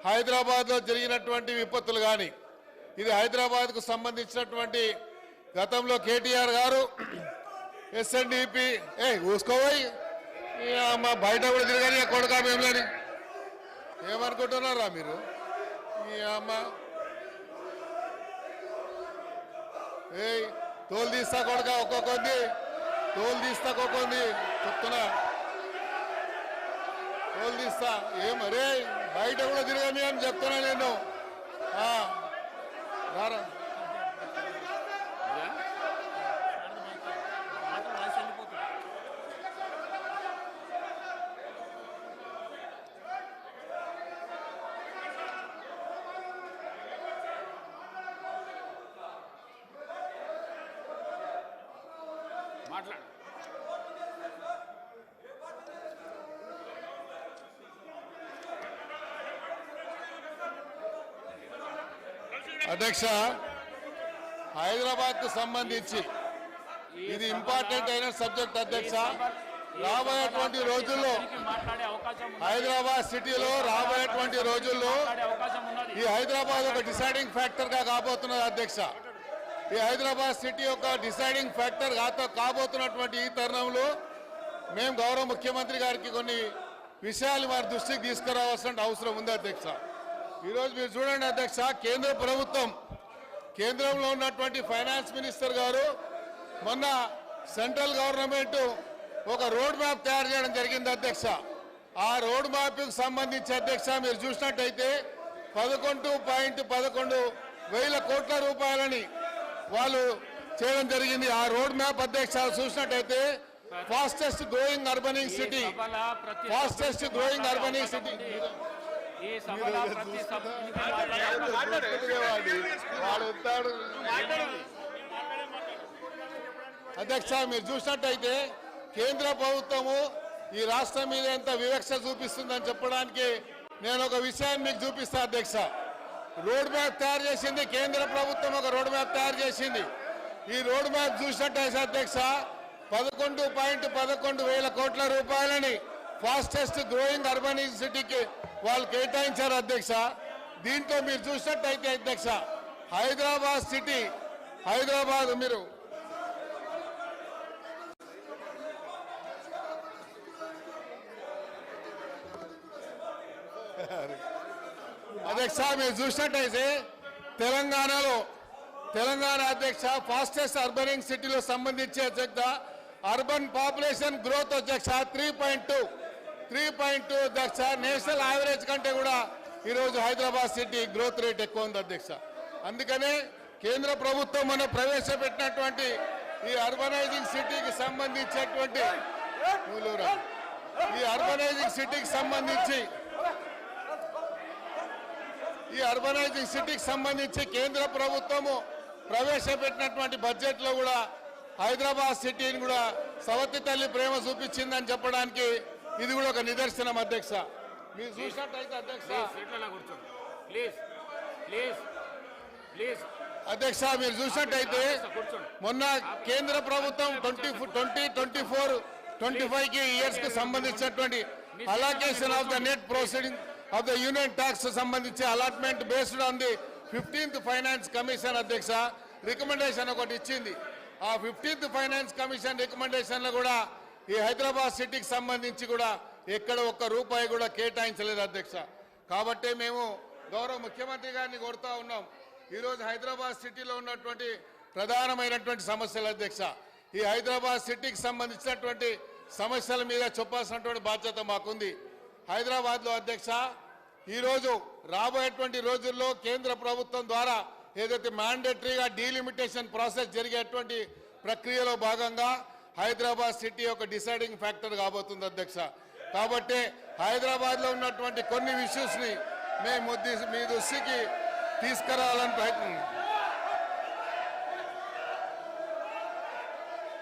హైదరాబాద్లో జరిగినటువంటి విపత్తులు కానీ, ఇది హైదరాబాద్కు సంబంధించినటువంటి గతంలో కేటీఆర్ గారు ఎస్ఎన్డిపి ఊసుకోపోయి మా బయట కూడా తిరగని కొడుకా మేములని ఏమనుకుంటున్నారా మీరు? ఈ అమ్మ తోలు తీస్తా కొడుక ఒక్కొక్కంది తోలు తీస్తా ఒక్కొక్కంది చెప్తున్నా, తోలు తీస్తా ఏమరే బయట కూడా తిరగని అని చెప్తున్నా నేను. రారా అధ్యక్ష, హైదరాబాద్ కు సంబంధించి ఇది ఇంపార్టెంట్ అయిన సబ్జెక్ట్ అధ్యక్ష. రాబోయేటువంటి రోజుల్లో హైదరాబాద్ సిటీలో రాబోయేటువంటి రోజుల్లో ఈ హైదరాబాద్ ఒక డిసైడింగ్ ఫ్యాక్టర్ గా కాబోతున్నది అధ్యక్ష. ఈ హైదరాబాద్ సిటీ ఒక డిసైడింగ్ ఫ్యాక్టర్ కాబోతున్నటువంటి ఈ తరుణంలో మేము గౌరవ ముఖ్యమంత్రి గారికి కొన్ని విషయాలు వారి దృష్టికి తీసుకురావాల్సిన అవసరం ఉంది అధ్యక్ష. ఈరోజు మీరు చూడండి అధ్యక్ష, కేంద్ర ప్రభుత్వం కేంద్రంలో ఉన్నటువంటి ఫైనాన్స్ మినిస్టర్ గారు మొన్న సెంట్రల్ గవర్నమెంట్ ఒక రోడ్ మ్యాప్ తయారు చేయడం జరిగింది అధ్యక్ష. ఆ రోడ్ మ్యాప్కి సంబంధించి అధ్యక్ష మీరు చూసినట్టయితే 11.11 కోట్ల రూపాయలని వాళ్ళు చేయడం జరిగింది. ఆ రోడ్ మ్యాప్ అధ్యక్ష చూసినట్టయితే ఫాస్టెస్ట్ గ్రోయింగ్ అర్బనింగ్ సిటీ అధ్యక్ష మీరు చూసినట్టయితే కేంద్ర ప్రభుత్వము ఈ రాష్ట్రం మీద ఎంత వివక్ష చూపిస్తుందని చెప్పడానికి నేను ఒక విషయాన్ని మీకు చూపిస్తా అధ్యక్ష. రోడ్ మ్యాప్ తయారు చేసింది కేంద్ర ప్రభుత్వం, ఒక రోడ్ మ్యాప్ తయారు చేసింది. ఈ రోడ్ మ్యాప్ చూసినట్టయితే అధ్యక్ష 11.11 కోట్ల రూపాయలని ఫాస్టెస్ట్ గ్రోయింగ్ అర్బనింగ్ సిటీకి వాళ్ళు కేటాయించారు అధ్యక్ష. దీంట్లో మీరు చూసినట్టయితే అధ్యక్ష హైదరాబాద్ సిటీ మీరు అధ్యక్ష మీరు చూసినట్టయితే తెలంగాణ అధ్యక్ష ఫాస్టెస్ట్ అర్బనింగ్ సిటీలో సంబంధించి అధ్యక్ష అర్బన్ పాపులేషన్ గ్రోత్ అధ్యక్ష 3.2 అధ్యక్ష. నేషనల్ యావరేజ్ కంటే కూడా ఈరోజు హైదరాబాద్ సిటీ గ్రోత్ రేట్ ఎక్కువ ఉంది అధ్యక్ష. అందుకనే కేంద్ర ప్రభుత్వం మనం ప్రవేశపెట్టినటువంటి ఈ అర్బనైజింగ్ సిటీకి సంబంధించినటువంటి కేంద్ర ప్రభుత్వము ప్రవేశపెట్టినటువంటి బడ్జెట్లో కూడా హైదరాబాద్ సిటీని కూడా సవతి తల్లి ప్రేమ చూపించిందని చెప్పడానికి ఇది కూడా ఒక నిదర్శనం అధ్యక్ష. మీరు చూసినట్టయితే అధ్యక్ష మీరు చూసినట్టయితే మొన్న కేంద్ర ప్రభుత్వం 2024-25 ఇయర్స్ కి సంబంధించినటువంటి allocation of the net proceeding of the union tax సంబంధించి allotment based on the 15th finance commission అధ్యక్ష రికమెండేషన్ ఒకటి ఇచ్చింది. ఆ 15th ఫైనాన్స్ కమిషన్ రికమెండేషన్లో కూడా ఈ హైదరాబాద్ సిటీకి సంబంధించి కూడా ఎక్కడ ఒక్క రూపాయి కూడా కేటాయించలేదు అధ్యక్ష. కాబట్టి మేము గౌరవ ముఖ్యమంత్రి గారిని కోరుతా ఉన్నాం, ఈరోజు హైదరాబాద్ సిటీలో ఉన్నటువంటి ప్రధానమైనటువంటి సమస్యలు అధ్యక్ష, ఈ హైదరాబాద్ సిటీకి సంబంధించినటువంటి సమస్యల మీద చెప్పాల్సినటువంటి బాధ్యత మాకుంది. హైదరాబాద్లో అధ్యక్ష ఈరోజు రాబోయేటువంటి రోజుల్లో కేంద్ర ప్రభుత్వం ద్వారా ఏదైతే మ్యాండేటరీగా డీలిమిటేషన్ ప్రాసెస్ జరిగేటువంటి ప్రక్రియలో భాగంగా హైదరాబాద్ సిటీ ఒక డిసైడింగ్ ఫ్యాక్టర్ కాబోతుంది అధ్యక్ష. కాబట్టి హైదరాబాద్లో ఉన్నటువంటి కొన్ని ఇష్యూస్ని మేము మీ దృష్టికి తీసుకురావాలని ప్రయత్నం